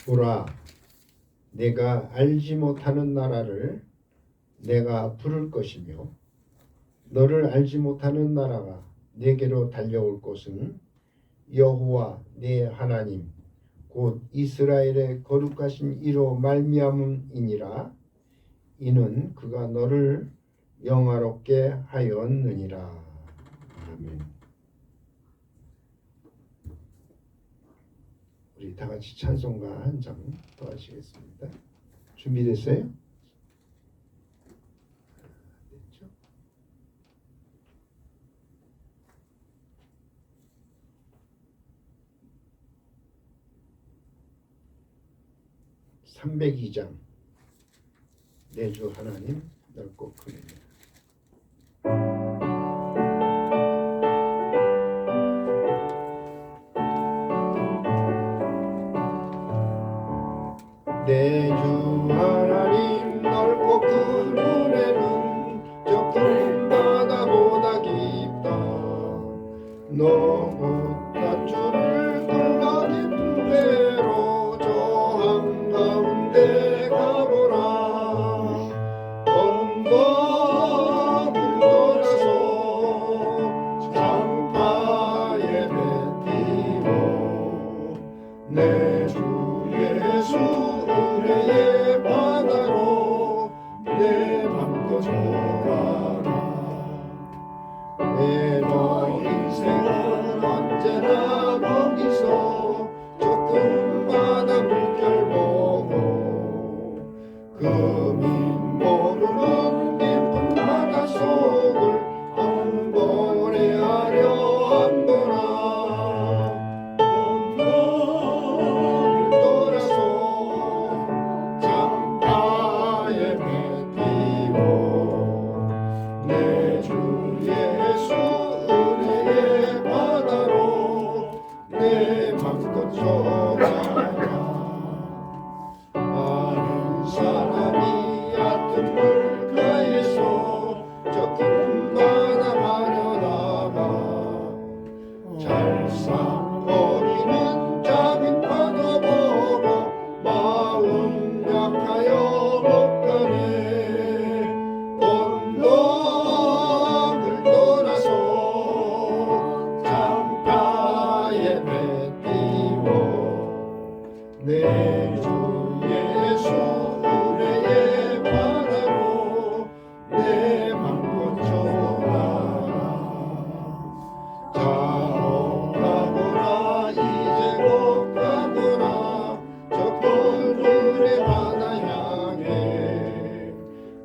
보라, 내가 알지 못하는 나라를 내가 부를 것이며 너를 알지 못하는 나라가 내게로 달려올 것은 여호와 네 하나님 곧 이스라엘의 거룩하신 이로 말미암음이니라. 이는 그가 너를 영화롭게 하였느니라. 아멘. 우리 다 같이 찬송가 한 장 더 하시겠습니다. 준비됐어요? 됐죠? (302장) 내 주 하나님 넓고 큰 은혜. 내 주 하나님 넓고 큰 은혜는 저 큰 바다보다 깊다. 너무 낮주를 끌어 깊은 데로 저 한가운데 가보라. 언덕을 돌아서 장파에 뱉이고 내 주 예수 은혜의 바다로 내 맘껏 걸어라. 내 너 인생은 언제나 거기서 저 큰 바다 물결 보고 금인 모르는 깊은 바다 속을 한 번에 하려 한거나. 언덕을 돌아서 장파에 뱉이고 내 주 예수 은혜의 바다로 내 맘껏 쫓아가. 많은 사람이 얕은 물가에서 저 큰 바다 마련하가 잘상거리는 작은 파도 보고 마음 약하여 못 가네. 언덕을 돌아서 장파에 뱉이고 내 주 예수 은혜의 바다로 내 맘껏 쫓아가. 자로 가보라 이제 곧 가보라 저 푸른의 바다 향해.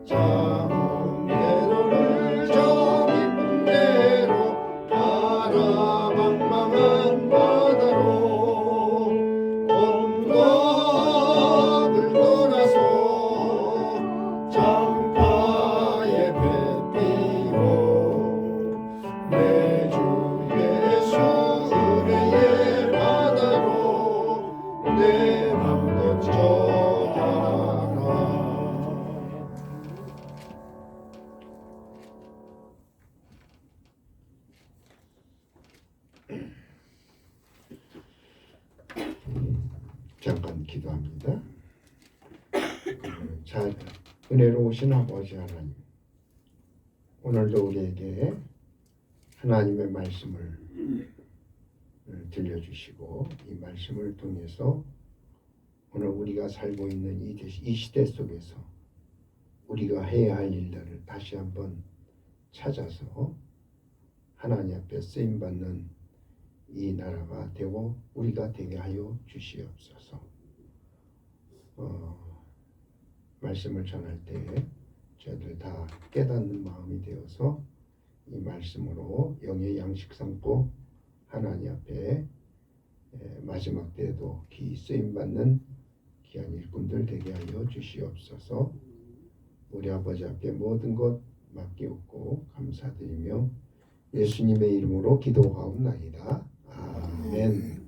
작은 대로를 저 깊은 데로 파라망망한 바다로 언덕을 돌아서 장파에 뱉이고 내 주 예수 은혜의 바다로 내 맘껏 쫓아가. 잠깐 기도합니다. 자, 은혜로우신 아버지 하나님, 오늘도 우리에게 하나님의 말씀을 들려주시고 이 말씀을 통해서 오늘 우리가 살고 있는 이 시대 속에서 우리가 해야 할 일들을 다시 한번 찾아서 하나님 앞에 쓰임받는 이 나라가 되고 우리가 되게 하여 주시옵소서. 말씀을 전할 때 저희들 다 깨닫는 마음이 되어서 이 말씀으로 영의 양식 삼고 하나님 앞에 마지막 때에도 기 쓰임받는 귀한 일꾼들 되게 하여 주시옵소서. 우리 아버지 앞에 모든 것 맡기옵고 감사드리며 예수님의 이름으로 기도하옵나이다. 아멘.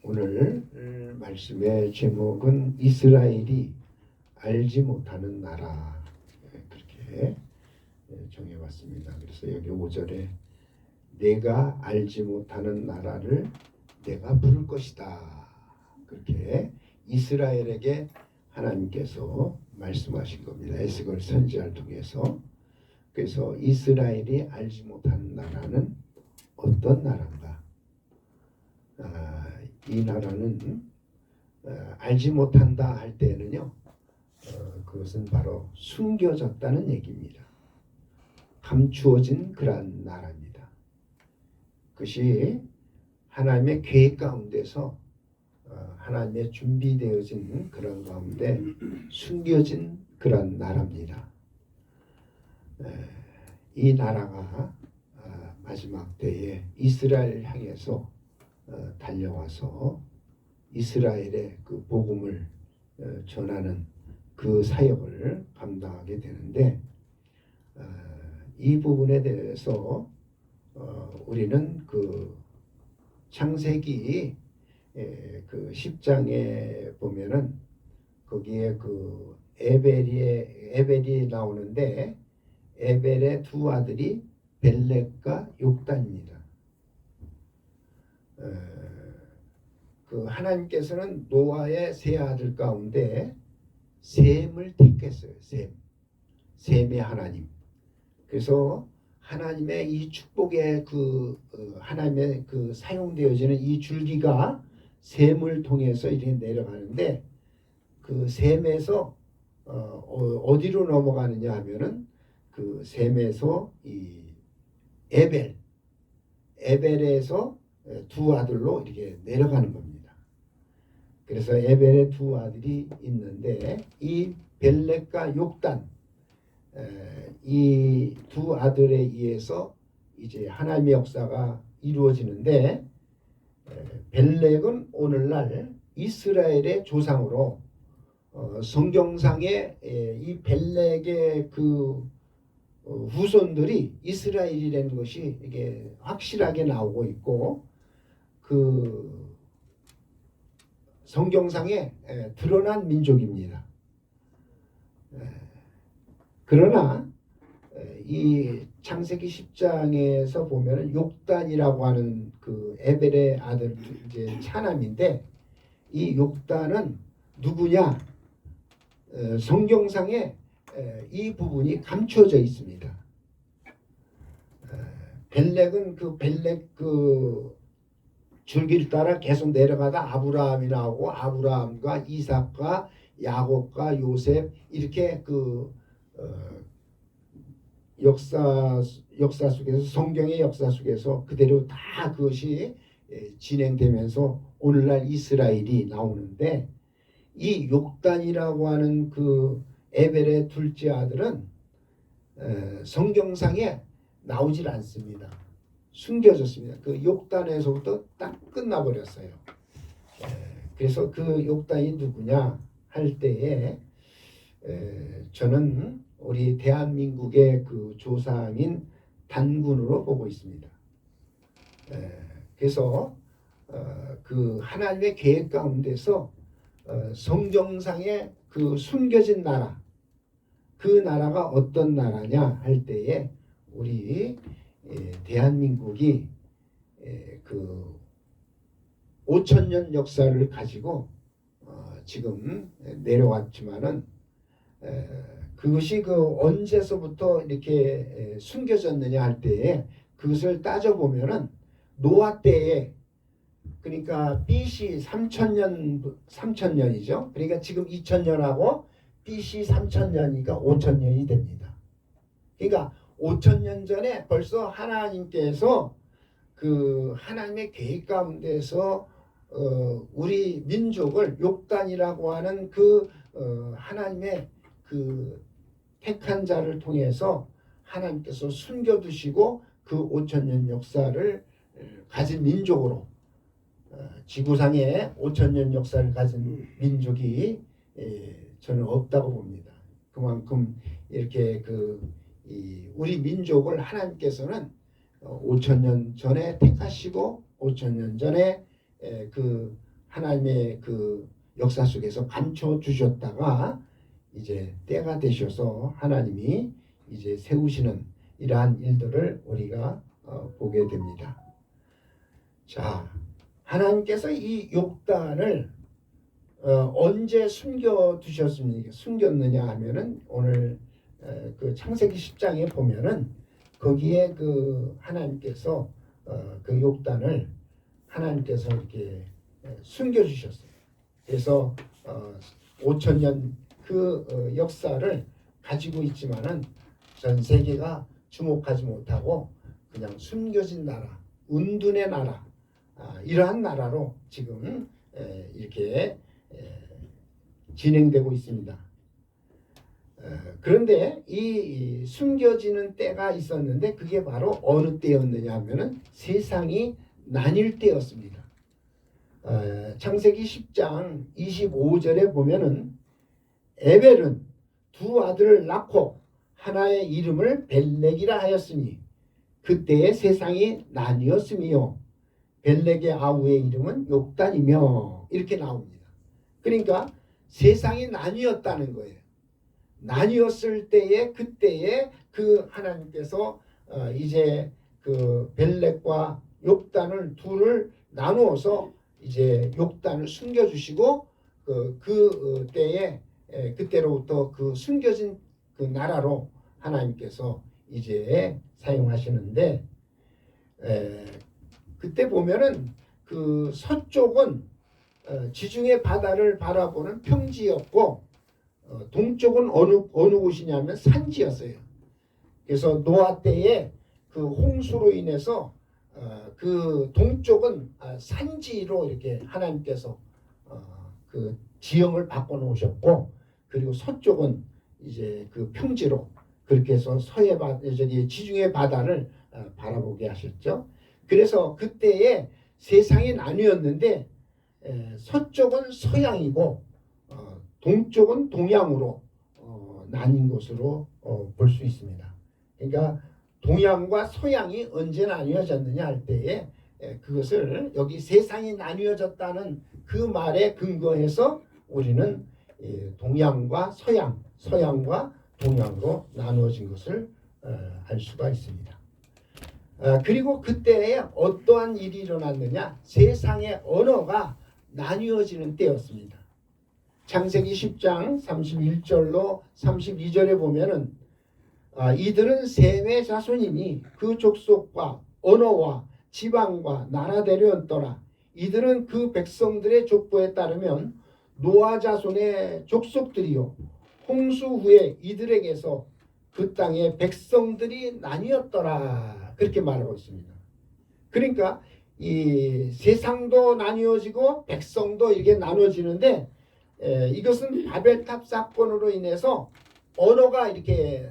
오늘 말씀의 제목은 이스라엘이 알지 못하는 나라, 그렇게 정해봤습니다. 그래서 여기 5절에 내가 알지 못하는 나라를 내가 부를 것이다. 그렇게 이스라엘에게 하나님께서 말씀하신 겁니다. 에스겔 선지자를 통해서. 그래서 이스라엘이 알지 못하는 나라는 어떤 나라인가? 이 나라는 알지 못한다 할 때는요, 그것은 바로 숨겨졌다는 얘기입니다. 감추어진 그러한 나라입니다. 그것이 하나님의 계획 가운데서 하나님의 준비되어진 그런 가운데 숨겨진 그런 나라입니다. 이 나라가 마지막 때에 이스라엘 향해서 달려와서 이스라엘의 그 복음을 전하는 그 사역을 감당하게 되는데, 이 부분에 대해서 우리는 그 창세기 그 10장에 보면은 거기에 그 에벨이 나오는데, 에벨의 두 아들이 벨렉과 욕단입니다. 그 하나님께서는 노아의 세 아들 가운데 셈을 택했어요. 셈의 하나님. 그래서 하나님의 이 축복의 하나님의 그 사용되어지는 이 줄기가 셈을 통해서 이렇게 내려가는데, 그 셈에서 어디로 넘어가느냐 하면은 그 셈에서 이 에벨에서 두 아들로 이렇게 내려가는 겁니다. 그래서 에벨의 두 아들이 있는데, 이 벨렉과 욕단, 이 두 아들에 의해서 이제 하나님의 역사가 이루어지는데, 벨렉은 오늘날 이스라엘의 조상으로 성경상에 이 벨렉의 그 후손들이 이스라엘이라는 것이 이게 확실하게 나오고 있고, 그 성경상에 드러난 민족입니다. 그러나 이 창세기 10장에서 보면은 욕단이라고 하는 그 에벨의 아들 이제 차남인데, 이 욕단은 누구냐? 성경상에 이 부분이 감춰져 있습니다. 벨렉은 그 벨렉 그 줄기를 따라 계속 내려가다 아브라함이 나오고, 아브라함과 이삭과 야곱과 요셉 이렇게 그 역사 속에서, 성경의 역사 속에서 그대로 다 그것이 진행되면서 오늘날 이스라엘이 나오는데, 이 욕단이라고 하는 그 에벨의 둘째 아들은 성경상에 나오질 않습니다. 숨겨졌습니다. 그 욕단에서부터 딱 끝나버렸어요. 그래서 그 욕단이 누구냐 할 때에 저는 우리 대한민국의 그 조상인 단군으로 보고 있습니다. 그래서 그 하나님의 계획 가운데서 성경상에 그 숨겨진 나라, 그 나라가 어떤 나라냐 할 때에 우리 대한민국이 그 5,000년 역사를 가지고 지금 내려왔지만은 그것이 그 언제서부터 이렇게 숨겨졌느냐 할 때에 그것을 따져보면은 노아 때에, 그러니까 BC 3,000년이죠. 그러니까 지금 2,000년하고 BC 3,000년이니까 5,000년이 됩니다. 그러니까 5,000년 전에 벌써 하나님께서 그 하나님의 계획 가운데서 우리 민족을 욕단이라고 하는 그 하나님의 그 택한 자를 통해서 하나님께서 숨겨두시고 그 5,000년 역사를 가진 민족으로, 지구상에 5,000년 역사를 가진 민족이 저는 없다고 봅니다. 그만큼 이렇게 우리 민족을 하나님께서는 5,000년 전에 택하시고 5,000년 전에 그 하나님의 그 역사 속에서 감춰 주셨다가 이제 때가 되셔서 하나님이 이제 세우시는 이러한 일들을 우리가 보게 됩니다. 자, 하나님께서 이 욕단을 언제 숨겼느냐 하면은 오늘 그 창세기 10장에 보면은 거기에 그 하나님께서 그 욕단을 하나님께서 이렇게 숨겨주셨어요. 그래서 5,000년 그 역사를 가지고 있지만은 전 세계가 주목하지 못하고 그냥 숨겨진 나라, 운둔의 나라, 이러한 나라로 지금 이렇게 진행되고 있습니다. 그런데 이 숨겨지는 때가 있었는데 그게 바로 어느 때였느냐 하면은 세상이 나뉠 때였습니다. 창세기 10장 25절에 보면은 에벨은 두 아들을 낳고 하나의 이름을 벨렉이라 하였으니 그때의 세상이 나뉘었으며 벨렉의 아우의 이름은 욕단이며 이렇게 나옵니다. 그러니까 세상이 나뉘었다는 거예요. 나뉘었을 때에 그때에 그 하나님께서 이제 그 벨렉과 욕단을 둘을 나누어서 이제 욕단을 숨겨주시고 그 때에 그때로부터 그 숨겨진 그 나라로 하나님께서 이제 사용하시는데 그때 보면은 그 서쪽은 지중해 바다를 바라보는 평지였고 동쪽은 어느 곳이냐면 산지였어요. 그래서 노아 때에 그 홍수로 인해서 그 동쪽은 산지로 이렇게 하나님께서 그 지형을 바꿔 놓으셨고 그리고 서쪽은 이제 그 평지로 그렇게 해서 지중해 바다를 바라보게 하셨죠. 그래서 그때에 세상이 나뉘었는데 서쪽은 서양이고 동쪽은 동양으로 나뉜 것으로 볼 수 있습니다. 그러니까 동양과 서양이 언제 나뉘어졌느냐 할 때에 그것을 여기 세상이 나뉘어졌다는 그 말에 근거해서 우리는 동양과 서양, 서양과 동양으로 나누어진 것을 알 수가 있습니다. 그리고 그때에 어떠한 일이 일어났느냐? 세상의 언어가 나뉘어지는 때였습니다. 창세기 10장 31절로 32절에 보면은 이들은 셈의 자손이니 그 족속과 언어와 지방과 나라 되려었더라. 이들은 그 백성들의 족보에 따르면 노아 자손의 족속들이요 홍수 후에 이들에게서 그 땅의 백성들이 나뉘었더라. 그렇게 말하고 있습니다. 그러니까 이 세상도 나뉘어지고 백성도 이렇게 나눠지는데 이것은 바벨탑 사건으로 인해서 언어가 이렇게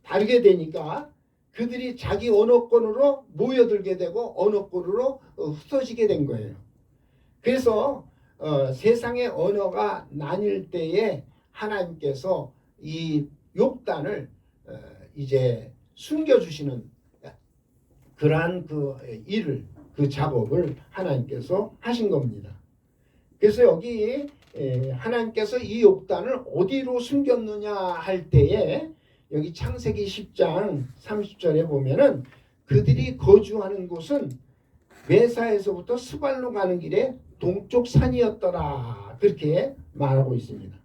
다르게 되니까 그들이 자기 언어권으로 모여들게 되고 언어권으로 흩어지게 된 거예요. 그래서 세상의 언어가 나뉠 때에 하나님께서 이 욕단을 이제 숨겨주시는 그러한 그 일을 그 작업을 하나님께서 하신 겁니다. 그래서 여기 하나님께서 이 욕단을 어디로 숨겼느냐 할 때에 여기 창세기 10장 30절에 보면은 그들이 거주하는 곳은 메사에서부터 스발로 가는 길에 동쪽 산이었더라. 그렇게 말하고 있습니다.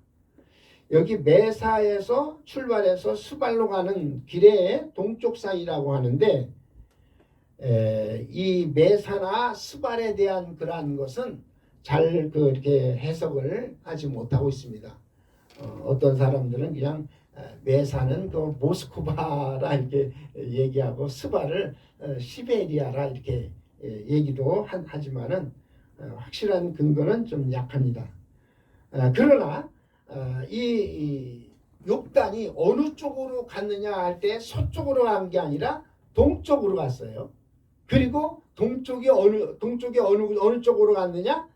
여기 메사에서 출발해서 스발로 가는 길에 동쪽 산이라고 하는데 이 메사나 스발에 대한 그러한 것은 잘 그렇게 해석을 하지 못하고 있습니다. 어떤 사람들은 그냥 메사는 그 모스크바라 이렇게 얘기하고 스발을 시베리아라 이렇게 얘기도 하지만은 확실한 근거는 좀 약합니다. 그러나 이 욕단이 어느 쪽으로 갔느냐 할 때 서쪽으로 간 게 아니라 동쪽으로 갔어요. 그리고 동쪽이 어느 쪽으로 갔느냐?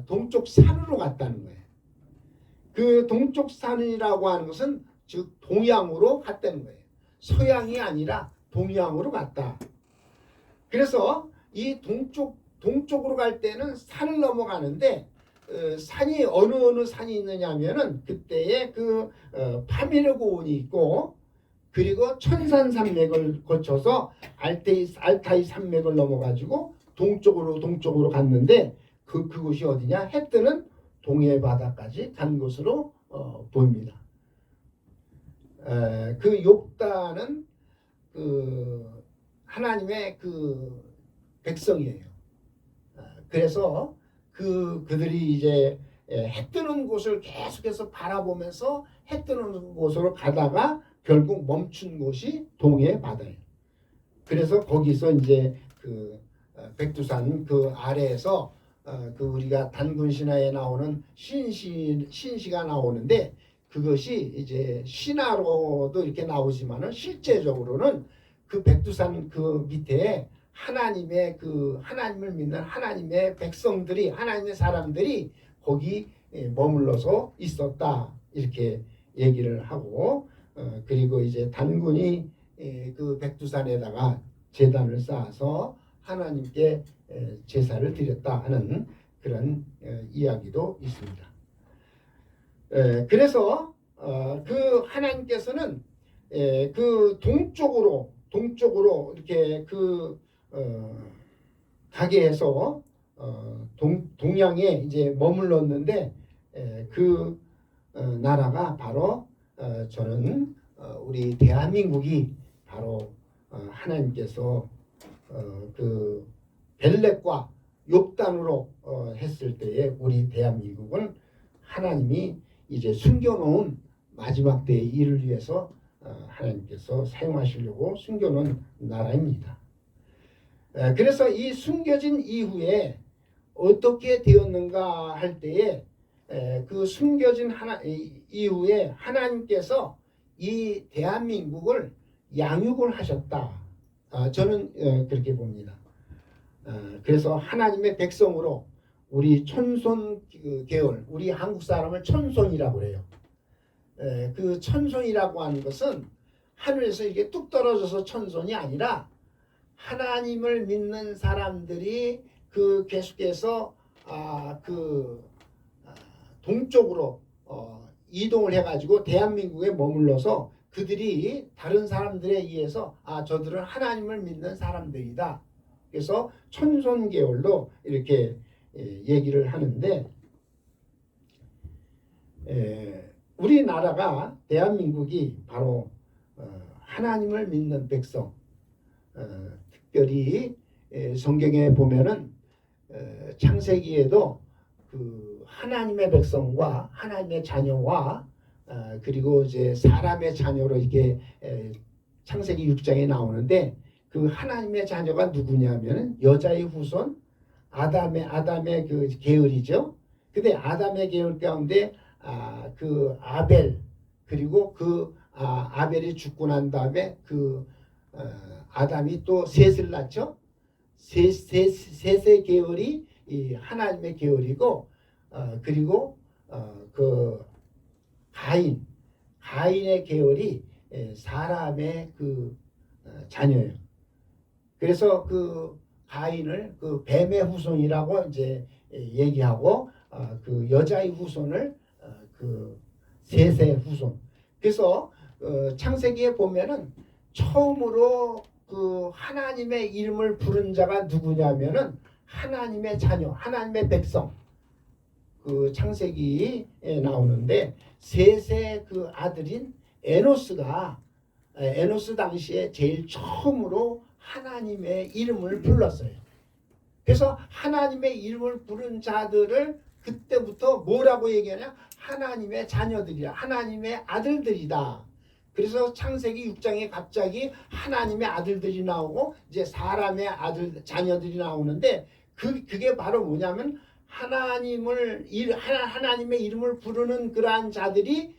동쪽 산으로 갔다는 거예요. 그 동쪽 산이라고 하는 것은 즉 동양으로 갔다는 거예요. 서양이 아니라 동양으로 갔다. 그래서 이 동쪽으로 갈 때는 산을 넘어가는데 산이 어느 산이 있느냐 하면은 그때에 그 파미르 고원이 있고 그리고 천산산맥을 거쳐서 알타이 산맥을 넘어가지고 동쪽으로 갔는데 그곳이 어디냐? 해 뜨는 동해 바다까지 간 것으로 보입니다. 그 욕단은 그 하나님의 그 백성이에요. 그래서 그들이 이제 해 뜨는 곳을 계속해서 바라보면서 해 뜨는 곳으로 가다가 결국 멈춘 곳이 동해 바다예요. 그래서 거기서 이제 그 백두산 그 아래에서 그 우리가 단군 신화에 나오는 신시가 나오는데 그것이 이제 신화로도 이렇게 나오지만은 실제적으로는 그 백두산 그 밑에 하나님을 믿는 하나님의 백성들이 하나님의 사람들이 거기 머물러서 있었다 이렇게 얘기를 하고 그리고 이제 단군이 그 백두산에다가 제단을 쌓아서 하나님께 제사를 드렸다 하는 그런 이야기도 있습니다. 그래서 그 하나님께서는 그 동쪽으로 이렇게 가게 해서 동양에 이제 머물렀는데 그 나라가 바로 저는 우리 대한민국이 바로 하나님께서 그 벨렉과 욕단으로 했을 때에 우리 대한민국은 하나님이 이제 숨겨놓은 마지막 때의 일을 위해서 하나님께서 사용하시려고 숨겨놓은 나라입니다. 그래서 이 숨겨진 이후에 어떻게 되었는가 할 때에 그 숨겨진 이후에 하나님께서 이 대한민국을 양육을 하셨다. 저는 그렇게 봅니다. 그래서 하나님의 백성으로 우리 천손 계열, 우리 한국 사람을 천손이라고 그래요. 그 천손이라고 하는 것은 하늘에서 이게 뚝 떨어져서 천손이 아니라 하나님을 믿는 사람들이 그 계속해서 동쪽으로 이동을 해가지고 대한민국에 머물러서 그들이 다른 사람들에 의해서 저들은 하나님을 믿는 사람들이다. 그래서 천손 계열로 이렇게 얘기를 하는데 우리나라가 대한민국이 바로 하나님을 믿는 백성 특별히 성경에 보면은 창세기에도 그 하나님의 백성과 하나님의 자녀와 그리고 이제 사람의 자녀로 이게 창세기 6장에 나오는데 그 하나님의 자녀가 누구냐면은 여자의 후손 아담의 그 계열이죠. 근데 아담의 계열 가운데 그 아벨 그리고 아벨이 죽고 난 다음에 아담이 또 셋을 낳죠. 셋의 계열이 이 하나님의 계열이고 그리고 그 가인의 계열이 사람의 그 자녀예요. 그래서 그 가인을 그 뱀의 후손이라고 이제 얘기하고 그 여자의 후손을 그 셋의 후손. 그래서 창세기에 보면은 처음으로 그 하나님의 이름을 부른 자가 누구냐면은 하나님의 자녀, 하나님의 백성. 그 창세기에 나오는데 셋의 그 아들인 에노스 당시에 제일 처음으로 하나님의 이름을 불렀어요. 그래서 하나님의 이름을 부른 자들을 그때부터 뭐라고 얘기하냐? 하나님의 자녀들이다. 하나님의 아들들이다. 그래서 창세기 6장에 갑자기 하나님의 아들들이 나오고 이제 사람의 자녀들이 나오는데 그게 바로 뭐냐면 하나님의 이름을 부르는 그러한 자들이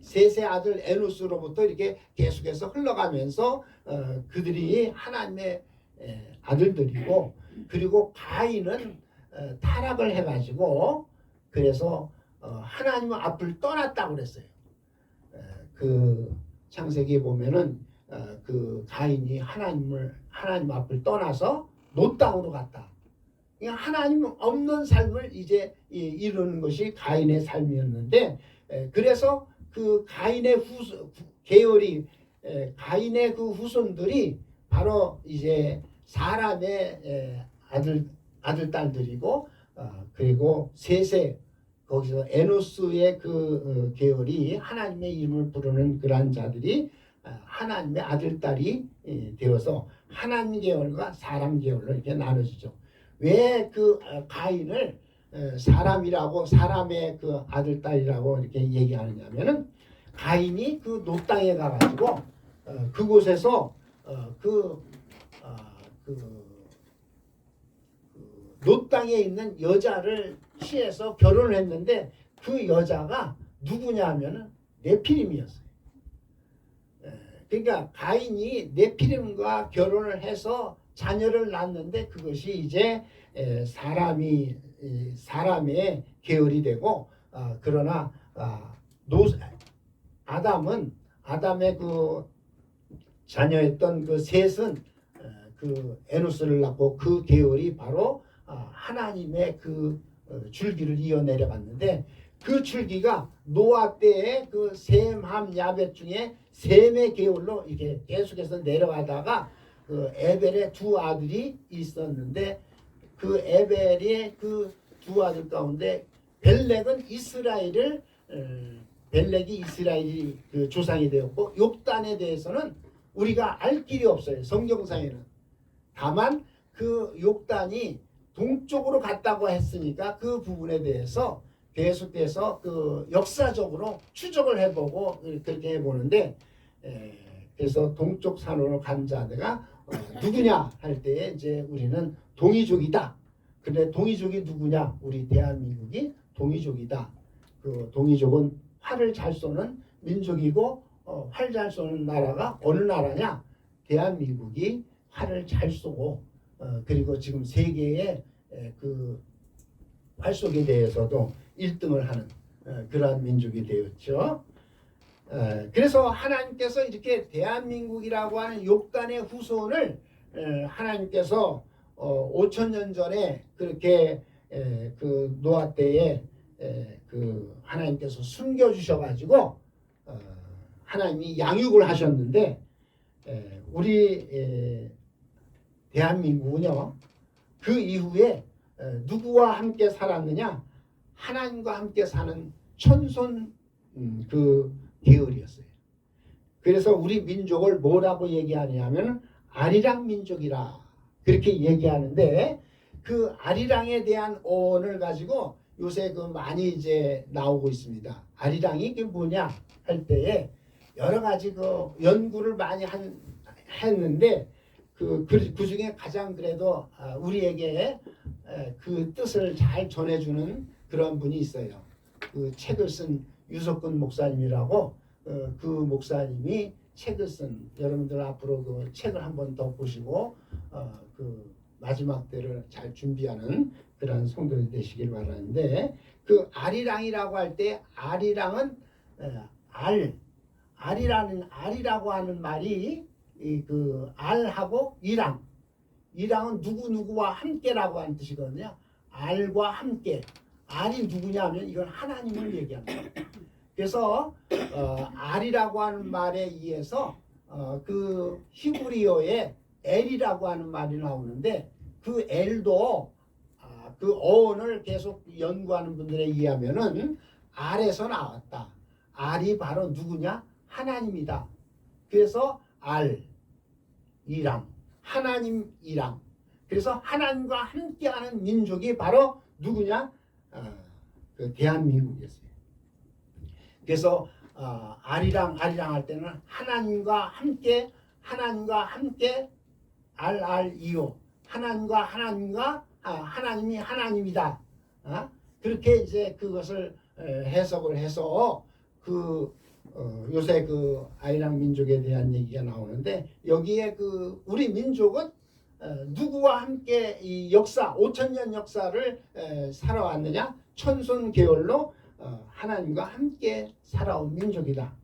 셋의 아들 에노스로부터 이렇게 계속해서 흘러가면서 그들이 하나님의 아들들이고 그리고 가인은 타락을 해가지고 그래서 하나님 앞을 떠났다고 그랬어요. 그 창세기에 보면은 그 가인이 하나님 앞을 떠나서 노 땅으로 갔다. 하나님 없는 삶을 이제 이루는 것이 가인의 삶이었는데 그래서 그 가인의 계열이 가인의 그 후손들이 바로 이제 사람의 아들 딸들이고 그리고 셋의 거기서 에노스의 그 계열이 하나님의 이름을 부르는 그러한 자들이 하나님의 아들 딸이 되어서 하나님 계열과 사람 계열로 이렇게 나눠지죠. 왜 그 가인을 사람이라고 사람의 그 아들 딸이라고 이렇게 얘기하느냐면은 가인이 그 노 땅에 가가지고 그곳에서 노 땅에 있는 여자를 취해서 결혼을 했는데 그 여자가 누구냐면은 네피림이었어요. 그러니까 가인이 네피림과 결혼을 해서 자녀를 낳았는데 그것이 이제 사람의 계열이 되고 그러나 아담의 그 자녀였던 그 셋은 그 에노스를 낳고 그 계열이 바로 하나님의 그 줄기를 이어 내려갔는데 그 줄기가 노아 때의 그 셈, 함, 야벳 중에 셈의 계열로 이렇게 계속해서 내려가다가 그 에벨의 두 아들이 있었는데 그 에벨의 그 두 아들 가운데 벨렉이 이스라엘이 그 조상이 되었고 욥단에 대해서는 우리가 알 길이 없어요. 성경상에는. 다만 그 욥단이 동쪽으로 갔다고 했으니까 그 부분에 대해서 계속해서 그 역사적으로 추적을 해보고 그렇게 해보는데 그래서 동쪽 산으로 간 자가 누구냐 할 때에 이제 우리는 동이족이다. 근데 동이족이 누구냐? 우리 대한민국이 동이족이다. 그 동이족은 활을 잘 쏘는 민족이고 활 잘 쏘는 나라가 어느 나라냐? 대한민국이 활을 잘 쏘고 그리고 지금 세계의 그 활쏘기에 대해서도 1등을 하는 그러한 민족이 되었죠. 그래서 하나님께서 이렇게 대한민국이라고 하는 욥단의 후손을 하나님께서 5,000년 전에 그렇게 그 노아 때에 그 하나님께서 숨겨주셔가지고 하나님이 양육을 하셨는데 우리 대한민국은요 그 이후에 누구와 함께 살았느냐? 하나님과 함께 사는 천손 그 계열이었어요. 그래서 우리 민족을 뭐라고 얘기하냐면 아리랑 민족이라 그렇게 얘기하는데 그 아리랑에 대한 어원을 가지고 요새 그 많이 이제 나오고 있습니다. 아리랑이 그게 뭐냐 할 때에 여러 가지 그 연구를 많이 했는데 그 중에 가장 그래도 우리에게 그 뜻을 잘 전해주는 그런 분이 있어요. 그 책을 쓴 유석근 목사님이라고 그 목사님이 책을 쓴 여러분들 앞으로 그 책을 한번 더 보시고 그 마지막 때를 잘 준비하는 그런 성도들 되시길 바라는데 그 아리랑이라고 할 때 아리랑은 알이라고 하는 말이 그 알하고 이랑은 누구와 함께라고 하는 뜻이거든요. 알과 함께. 알이 누구냐면 이건 하나님을 얘기합니다. 그래서 알이라고 하는 말에 의해서 그 히브리어에 엘이라고 하는 말이 나오는데 그 엘도 그 어원을 계속 연구하는 분들에 의하면은 알에서 나왔다. 알이 바로 누구냐? 하나님이다. 그래서 이랑 하나님이랑 그래서 하나님과 함께하는 민족이 바로 누구냐? 그 대한민국이었어요. 그래서 아리랑 할 때는 하나님과 함께 RREO 하나님과 하나님이 하나님이다. 그렇게 이제 그것을 해석을 해서 그 요새 그 아리랑 민족에 대한 얘기가 나오는데 여기에 그 우리 민족은 누구와 함께 이 역사 5,000년 역사를 살아왔느냐? 천손 계열로 하나님과 함께 살아온 민족이다.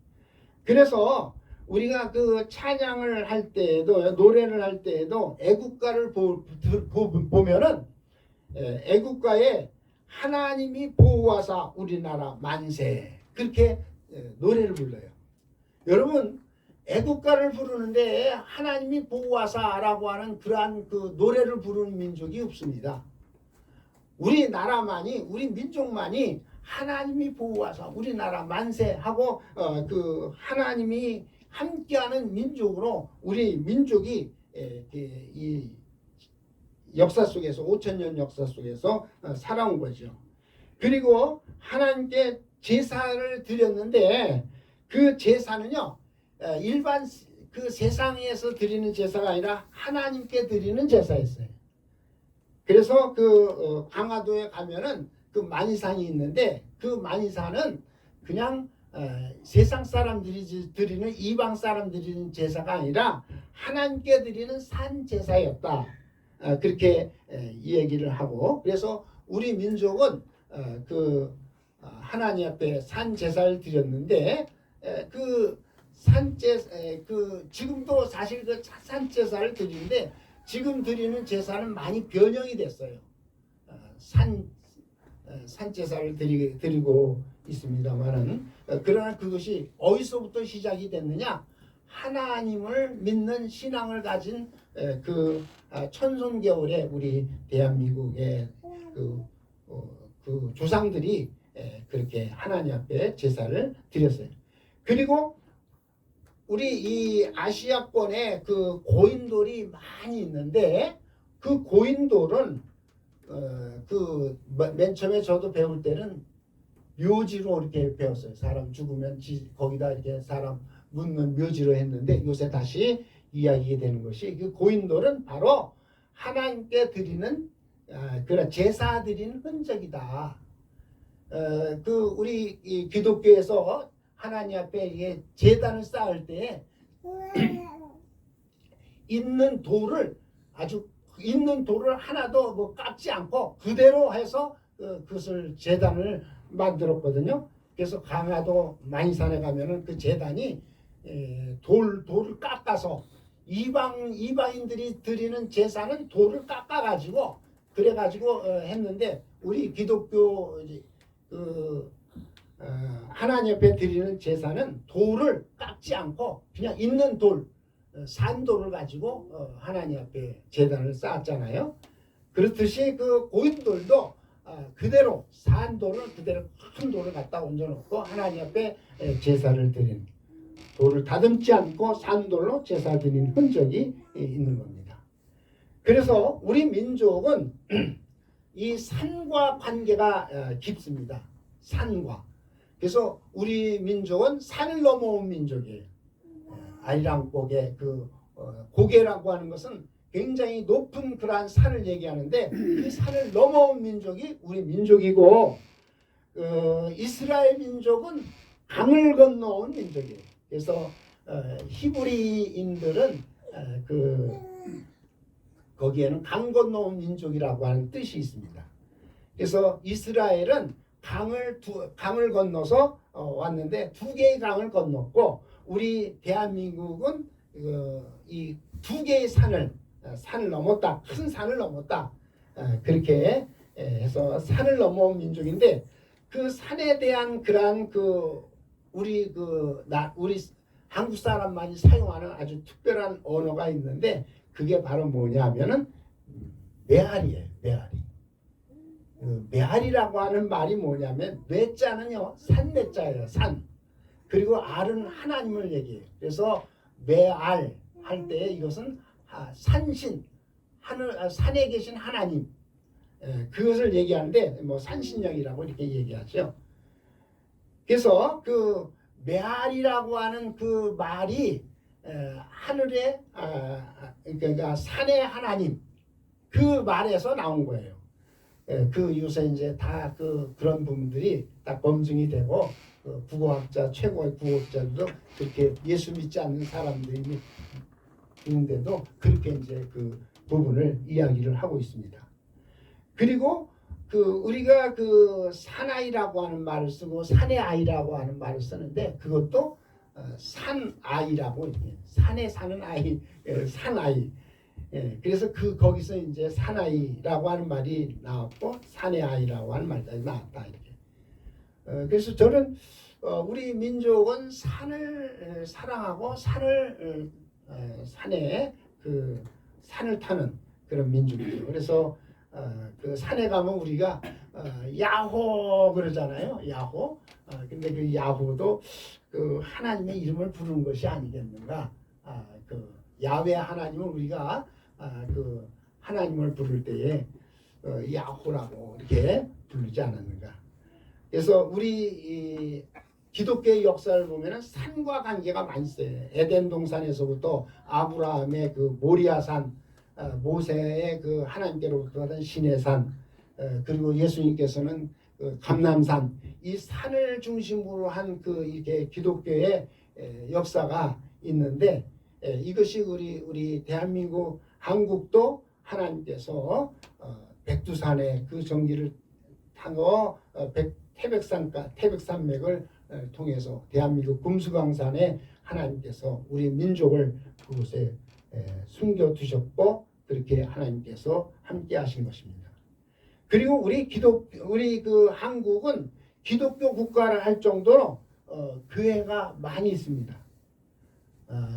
그래서 우리가 그 찬양을 할 때에도 노래를 할 때에도 애국가를 보면은 애국가에 하나님이 보호하사 우리나라 만세 그렇게 노래를 불러요. 여러분 애국가를 부르는데 하나님이 보호하사라고 하는 그러한 그 노래를 부르는 민족이 없습니다. 우리나라만이 우리 민족만이 하나님이 보호하사 우리나라 만세하고 그 하나님이 함께하는 민족으로 우리 민족이 이 역사 속에서 5,000년 역사 속에서 살아온 거죠. 그리고 하나님께 제사를 드렸는데 그 제사는요 일반 그 세상에서 드리는 제사가 아니라 하나님께 드리는 제사였어요. 그래서 그 강화도에 가면은 그 만이산이 있는데 그 만이산은 그냥 세상 사람들이 드리는 이방 사람들이 드리는 제사가 아니라 하나님께 드리는 산 제사였다. 그렇게 이 얘기를 하고 그래서 우리 민족은 그 하나님 앞에 산 제사를 드렸는데 그 산제 그 지금도 사실 그 산 제사를 드리는데 지금 드리는 제사는 많이 변형이 됐어요. 산 제사를 드리고 있습니다만은 그러나 그것이 어디서부터 시작이 됐느냐? 하나님을 믿는 신앙을 가진 그 천손개월에 우리 대한민국의 그 조상들이 그렇게 하나님 앞에 제사를 드렸어요. 그리고 우리 이 아시아권에 그 고인돌이 많이 있는데 그 고인돌은 그 맨 처음에 저도 배울 때는 묘지로 이렇게 배웠어요. 사람 죽으면 거기다 이렇게 사람 묻는 묘지로 했는데 요새 다시 이야기가 되는 것이 그 고인돌은 바로 하나님께 드리는 그런 제사 드리는 흔적이다. 그 우리 이 기독교에서 하나님 앞에 이게 제단을 쌓을 때 있는 돌을 아주 있는 돌을 하나도 뭐 깎지 않고 그대로 해서 그것을 제단을 만들었거든요. 그래서 강화도 만이산에 가면은 그 제단이 돌을 깎아서 이방인들이 드리는 제사는 돌을 깎아가지고 그래가지고 했는데 우리 기독교 하나님 앞에 드리는 제사는 돌을 깎지 않고 그냥 있는 돌, 산돌을 가지고 하나님 앞에 제단을 쌓았잖아요. 그렇듯이 그 고인돌도 그대로 산돌을 그대로 큰 돌을 갖다 얹어놓고 하나님 앞에 제사를 드리는 돌을 다듬지 않고 산돌로 제사 드리는 흔적이 있는 겁니다. 그래서 우리 민족은 이 산과 관계가 깊습니다. 산과. 그래서 우리 민족은 산을 넘어온 민족이에요. 아리랑곡의 그 고개라고 하는 것은 굉장히 높은 그러한 산을 얘기하는데 그 산을 넘어온 민족이 우리 민족이고 이스라엘 민족은 강을 건너온 민족이에요. 그래서 히브리인들은 거기에는 강 건너온 민족이라고 하는 뜻이 있습니다. 그래서 이스라엘은 강을 건너서 왔는데 두 개의 강을 건넜고 우리 대한민국은 이 두 개의 산을 넘었다. 큰 산을 넘었다. 그렇게 해서 산을 넘어온 민족인데 그 산에 대한 그러한 우리 한국 사람만이 사용하는 아주 특별한 언어가 있는데 그게 바로 뭐냐면은 메아리예요. 메아리. 메아리라고 하는 말이 뭐냐면 메자는요 산메자예요. 산. 그리고 알은 하나님을 얘기해요. 그래서 메알 할 때 이것은 산신 산에 계신 하나님 그것을 얘기하는데 뭐 산신령이라고 이렇게 얘기하죠. 그래서 그 메알이라고 하는 그 말이 하늘의 그러니까 산의 하나님 그 말에서 나온 거예요. 그 요새 이제 다 그런 부분들이 다 검증이 되고 국어학자 최고의 국어학자도 그렇게 예수 믿지 않는 사람들이 있는데도 그렇게 이제 그 부분을 이야기를 하고 있습니다. 그리고 우리가 사나이라고 하는 말을 쓰고 산의 아이라고 하는 말을 쓰는데 그것도 산아이라고 산에 사는 아이, 산아이. 그래서 거기서 이제 사나이라고 하는 말이 나왔고 산의 아이라고 하는 말이 나왔다 이렇게. 그래서 저는 우리 민족은 산을 사랑하고 산에 그 산을 타는 그런 민족이에요. 그래서 그 산에 가면 우리가 야호 그러잖아요. 야호. 근데 그 야호도 그 하나님의 이름을 부르는 것이 아니겠는가? 그 야훼 하나님을 우리가 그 하나님을 부를 때에 야호라고 이렇게 부르지 않았는가? 그래서 우리 기독교의 역사를 보면은 산과 관계가 많이 있어요. 에덴 동산에서부터 아브라함의 그 모리아산, 모세의 그 하나님께로부터 받은 신의 산, 그리고 예수님께서는 그 감람산, 이 산을 중심으로 한 그 이렇게 기독교의 역사가 있는데, 이것이 우리 대한민국 한국도 하나님께서 백두산의 그 전기를 타고 태백산맥을 통해서 대한민국 금수강산에 하나님께서 우리 민족을 그곳에 숨겨 두셨고 그렇게 하나님께서 함께 하신 것입니다. 그리고 우리 그 한국은 기독교 국가를 할 정도로 교회가 많이 있습니다.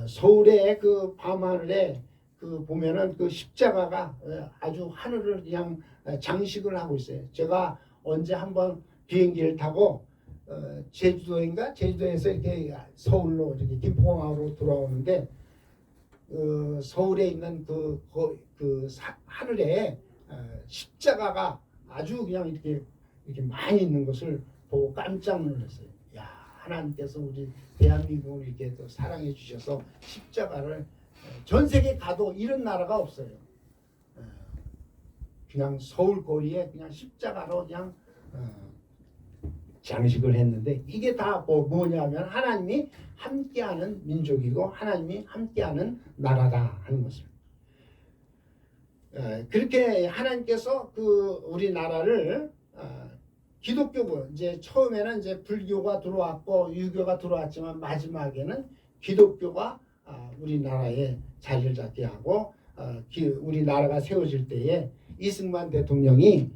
서울의 그 밤하늘에 그 보면은 그 십자가가 아주 하늘을 그냥 장식을 하고 있어요. 제가 언제 한번 비행기를 타고 제주도에서 이렇게 서울로 이렇게 김포공항으로 돌아오는데 서울에 있는 하늘에 십자가가 아주 그냥 이렇게 많이 있는 것을 보고 깜짝 놀랐어요. 야, 하나님께서 우리 대한민국을 이렇게 또 사랑해 주셔서 십자가를 전 세계 가도 이런 나라가 없어요. 그냥 서울 거리에 그냥 십자가로 그냥 장식을 했는데 이게 다 뭐냐면 하나님이 함께하는 민족이고 하나님이 함께하는 나라다 하는 것을. 그렇게 하나님께서 그 우리나라를 기독교고 이제 처음에는 이제 불교가 들어왔고 유교가 들어왔지만 마지막에는 기독교가 우리나라에 자리를 잡게 하고 우리나라가 세워질 때에 이승만 대통령이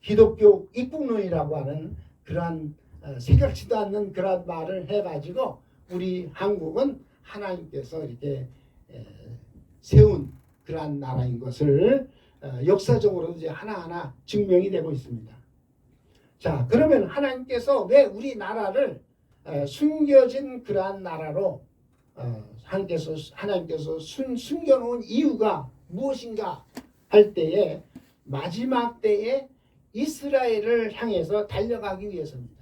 기독교 입국론이라고 하는 그러한 생각지도 않는 그런 말을 해가지고 우리 한국은 하나님께서 이렇게 세운 그러한 나라인 것을 역사적으로 이제 하나하나 증명이 되고 있습니다. 자, 그러면 하나님께서 왜 우리나라를 숨겨진 그러한 나라로 하나님께서 숨겨놓은 이유가 무엇인가 할 때에 마지막 때에 이스라엘을 향해서 달려가기 위해서입니다.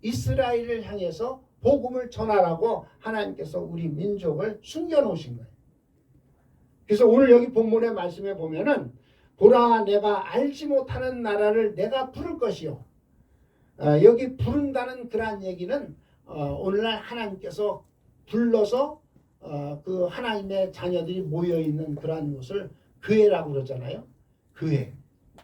이스라엘을 향해서 복음을 전하라고 하나님께서 우리 민족을 숨겨놓으신 거예요. 그래서 오늘 여기 본문의 말씀에 보면은 보라 내가 알지 못하는 나라를 내가 부를 것이요. 여기 부른다는 그러한 얘기는 오늘날 하나님께서 불러서 그 하나님의 자녀들이 모여있는 그러한 곳을 교회라고 그러잖아요. 교회.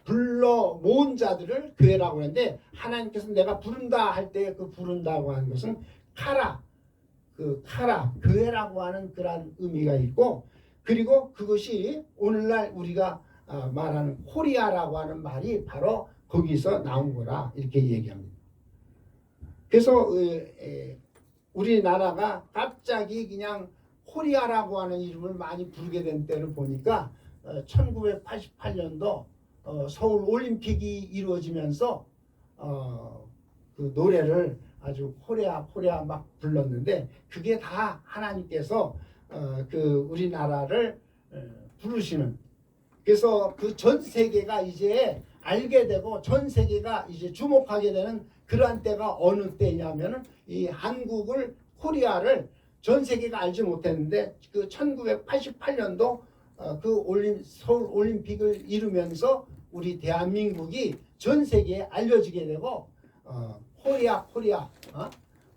불러 모은 자들을 교회라고 하는데 하나님께서 내가 부른다 할 때 그 부른다고 하는 것은 카라, 교회라고 하는 그러한 의미가 있고 그리고 그것이 오늘날 우리가 말하는 코리아라고 하는 말이 바로 거기서 나온 거라 이렇게 얘기합니다. 그래서 우리나라가 갑자기 그냥 코리아라고 하는 이름을 많이 부르게 된 때를 보니까 1988년도 서울 올림픽이 이루어지면서 그 노래를 아주 코리아 막 불렀는데 그게 다 하나님께서 그 우리나라를 부르시는 그래서 그 전 세계가 이제 알게 되고 전 세계가 이제 주목하게 되는 그러한 때가 어느 때냐면은 이 한국을 코리아를 전 세계가 알지 못했는데 그 1988년도 서울 올림픽을 이루면서 우리 대한민국이 전 세계에 알려지게 되고 코리아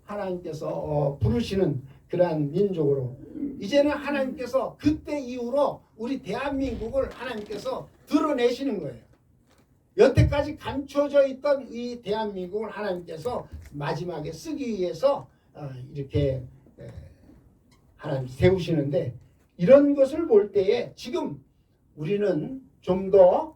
하나님께서 부르시는 그러한 민족으로 이제는 하나님께서 그때 이후로 우리 대한민국을 하나님께서 드러내시는 거예요. 여태까지 감춰져 있던 이 대한민국을 하나님께서 마지막에 쓰기 위해서 이렇게 하나님 세우시는데 이런 것을 볼 때에 지금 우리는 좀 더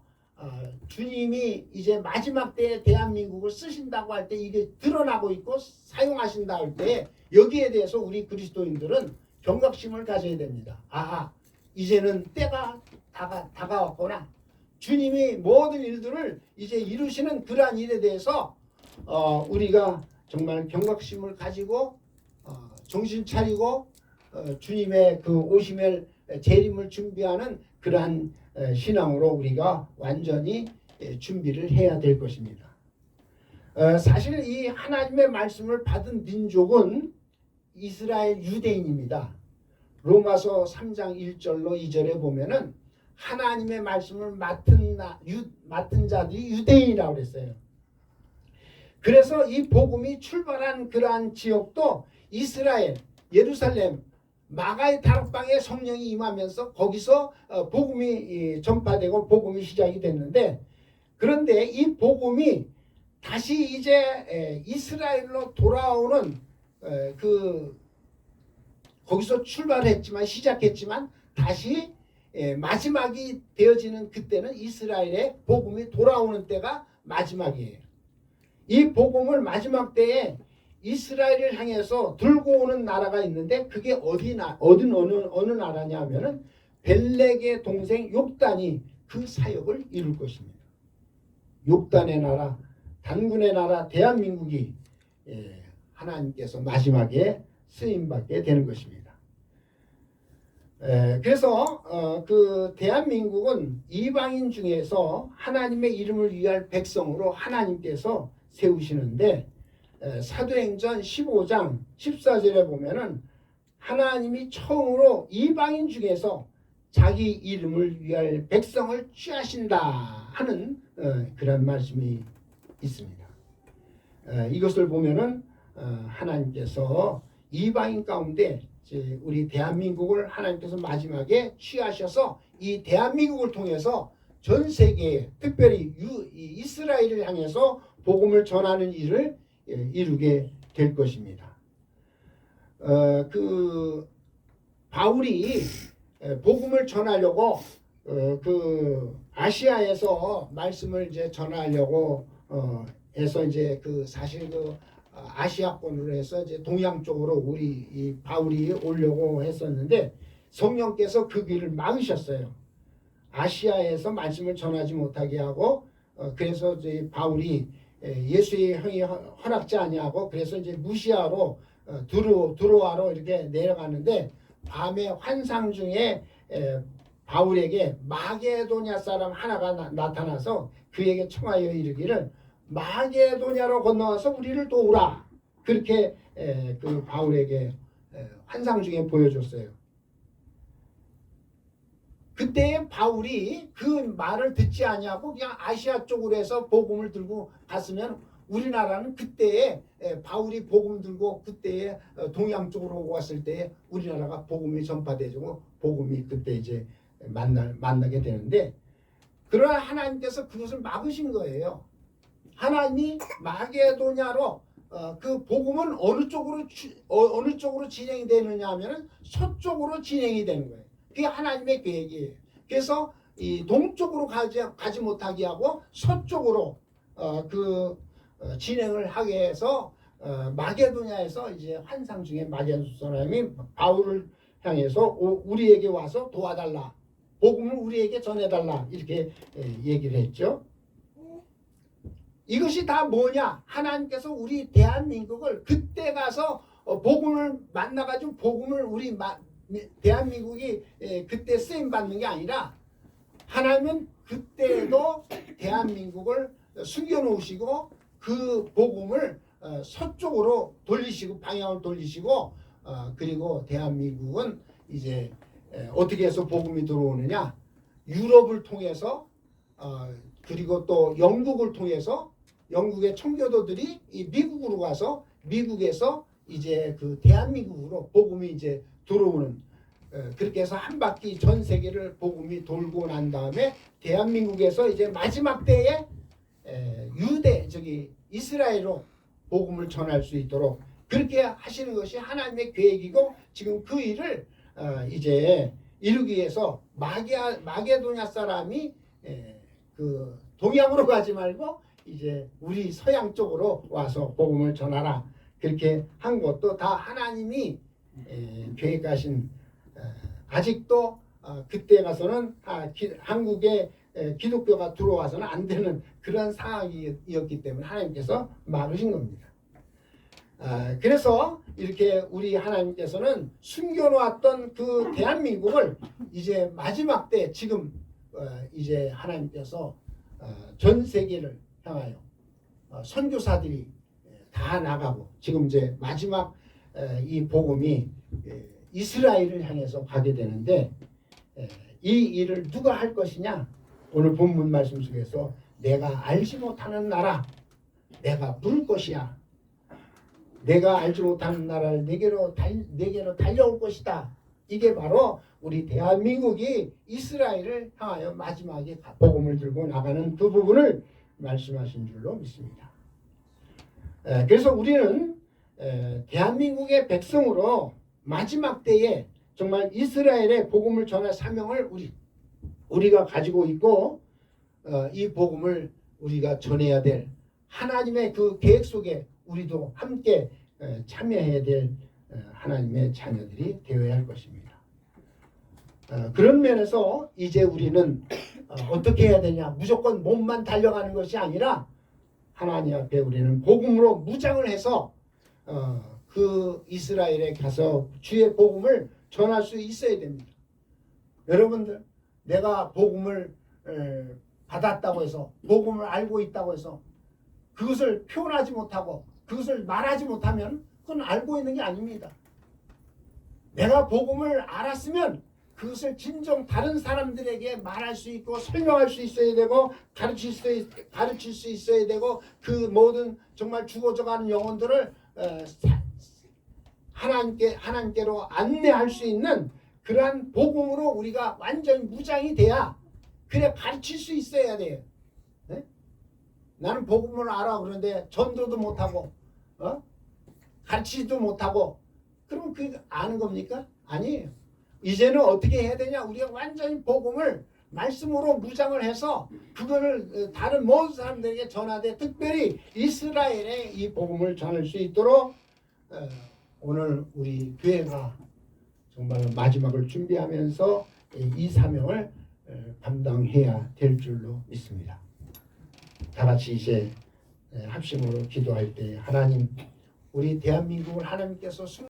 주님이 이제 마지막 때에 대한민국을 쓰신다고 할 때 이게 드러나고 있고 사용하신다 할 때 여기에 대해서 우리 그리스도인들은 경각심을 가져야 됩니다. 아하, 이제는 때가 다가왔구나. 주님이 모든 일들을 이제 이루시는 그러한 일에 대해서 우리가 정말 경각심을 가지고 정신 차리고 주님의 그 오심을 재림을 준비하는 그러한 신앙으로 우리가 완전히 준비를 해야 될 것입니다. 사실 이 하나님의 말씀을 받은 민족은 이스라엘 유대인입니다. 로마서 3장 1절로 2절에 보면은 하나님의 말씀을 맡은 자들이 유대인이라고 그랬어요. 그래서 이 복음이 출발한 그러한 지역도 이스라엘, 예루살렘, 마가의 다락방에 성령이 임하면서 거기서 복음이 전파되고 복음이 시작이 됐는데, 그런데 이 복음이 다시 이제 이스라엘로 돌아오는 거기서 출발했지만 시작했지만 다시 마지막이 되어지는 그때는 이스라엘의 복음이 돌아오는 때가 마지막이에요. 이 복음을 마지막 때에 이스라엘을 향해서 들고 오는 나라가 있는데 그게 어느 나라냐 하면은 벨렉의 동생 욕단이 그 사역을 이룰 것입니다. 욕단의 나라, 단군의 나라 대한민국이 하나님께서 마지막에 쓰임받게 되는 것입니다. 그래서 그 대한민국은 이방인 중에서 하나님의 이름을 위할 백성으로 하나님께서 세우시는데, 사도행전 15장 14절에 보면은 하나님이 처음으로 이방인 중에서 자기 이름을 위할 백성을 취하신다 하는 그런 말씀이 있습니다. 이것을 보면은 하나님께서 이방인 가운데 우리 대한민국을 하나님께서 마지막에 취하셔서 이 대한민국을 통해서 전 세계에 특별히 이스라엘을 향해서 복음을 전하는 일을 이루게 될 것입니다. 그 바울이 복음을 전하려고 그 아시아에서 말씀을 이제 전하려고 해서 이제 그 사실 그 아시아권으로 해서 이제 동양 쪽으로 이 바울이 오려고 했었는데 성령께서 그 길을 막으셨어요. 아시아에서 말씀을 전하지 못하게 하고 그래서 이제 바울이 예수의 형이 허락지 아니하고 그래서 이제 무시하러 두로아로 이렇게 내려가는데 밤에 환상 중에 바울에게 마게도냐 사람 하나가 나타나서 그에게 청하여 이르기를 마게도냐로 건너와서 우리를 도우라. 그렇게 그 바울에게 환상 중에 보여줬어요. 그때 바울이 그 말을 듣지 아니하고 그냥 아시아 쪽으로 해서 복음을 들고 갔으면 우리나라는 그때에 바울이 복음 들고 그때에 동양 쪽으로 왔을 때 우리나라가 복음이 전파되고 복음이 그때 이제 만나게 되는데, 그러나 하나님께서 그것을 막으신 거예요. 하나님이 마게도냐로 그 복음은 어느 쪽으로 진행이 되느냐 하면은 서쪽으로 진행이 되는 거예요. 그게 하나님의 계획이에요. 그래서 이 동쪽으로 가지 못하게 하고 서쪽으로 진행을 하게 해서 마게도냐에서 이제 환상 중에 마게도냐 사람이 바울을 향해서 우리에게 와서 도와달라, 복음을 우리에게 전해달라 이렇게 얘기를 했죠. 이것이 다 뭐냐? 하나님께서 우리 대한민국을 그때 가서 복음을 만나가지고 복음을 우리 대한민국이 그때 쓰임 받는 게 아니라 하나님은 그때도 대한민국을 숨겨놓으시고 그 복음을 서쪽으로 돌리시고 방향을 돌리시고 그리고 대한민국은 이제 어떻게 해서 복음이 들어오느냐? 유럽을 통해서 그리고 또 영국을 통해서 영국의 청교도들이 이 미국으로 가서 미국에서 이제 그 대한민국으로 복음이 이제 들어오는, 그렇게 해서 한 바퀴 전 세계를 복음이 돌고 난 다음에 대한민국에서 이제 마지막 때에 이스라엘로 복음을 전할 수 있도록 그렇게 하시는 것이 하나님의 계획이고, 지금 그 일을 이제 이루기 위해서 마게도냐 사람이 그 동양으로 가지 말고 이제 우리 서양 쪽으로 와서 복음을 전하라. 그렇게 한 것도 다 하나님이 계획하신 아직도 그때 가서는 한국에 기독교가 들어와서는 안 되는 그런 상황이었기 때문에 하나님께서 막으신 겁니다. 그래서 이렇게 우리 하나님께서는 숨겨놓았던 그 대한민국을 이제 마지막 때 지금 이제 하나님께서 전 세계를 향하여 선교사들이 다 나가고 지금 이제 마지막 이 복음이 이스라엘을 향해서 가게 되는데 이 일을 누가 할 것이냐? 오늘 본문 말씀 속에서 내가 알지 못하는 나라 내가 부를 것이야. 내가 알지 못하는 나라를 내게로 달려올 것이다. 이게 바로 우리 대한민국이 이스라엘을 향하여 마지막에 복음을 들고 나가는 그 부분을 말씀하신 줄로 믿습니다. 그래서 우리는 대한민국의 백성으로 마지막 때에 정말 이스라엘의 복음을 전할 사명을 우리가 가지고 있고 이 복음을 우리가 전해야 될 하나님의 그 계획 속에 우리도 함께 참여해야 될 하나님의 자녀들이 되어야 할 것입니다. 그런 면에서 이제 우리는 어떻게 해야 되냐? 무조건 몸만 달려가는 것이 아니라 하나님 앞에 우리는 복음으로 무장을 해서 그 이스라엘에 가서 주의 복음을 전할 수 있어야 됩니다. 여러분들 내가 복음을 받았다고 해서 복음을 알고 있다고 해서 그것을 표현하지 못하고 그것을 말하지 못하면 그건 알고 있는 게 아닙니다. 내가 복음을 알았으면 그것을 진정 다른 사람들에게 말할 수 있고 설명할 수 있어야 되고 가르칠 수 있어야 되고 그 모든 정말 죽어져가는 영혼들을 하나님께로 안내할 수 있는 그러한 복음으로 우리가 완전히 무장이 돼야 그래 가르칠 수 있어야 돼요. 네? 나는 복음을 알아 그런데 전도도 못하고 가르치지도 못하고 그럼 그게 아는 겁니까? 아니에요. 이제는 어떻게 해야 되냐? 우리가 완전히 복음을 말씀으로 무장을 해서 그거를 다른 모든 사람들에게 전하되 특별히 이스라엘에 이 복음을 전할 수 있도록 오늘 우리 교회가 정말 마지막을 준비하면서 이 사명을 감당해야 될 줄로 믿습니다. 다 같이 이제 합심으로 기도할 때 하나님 우리 대한민국을 하나님께서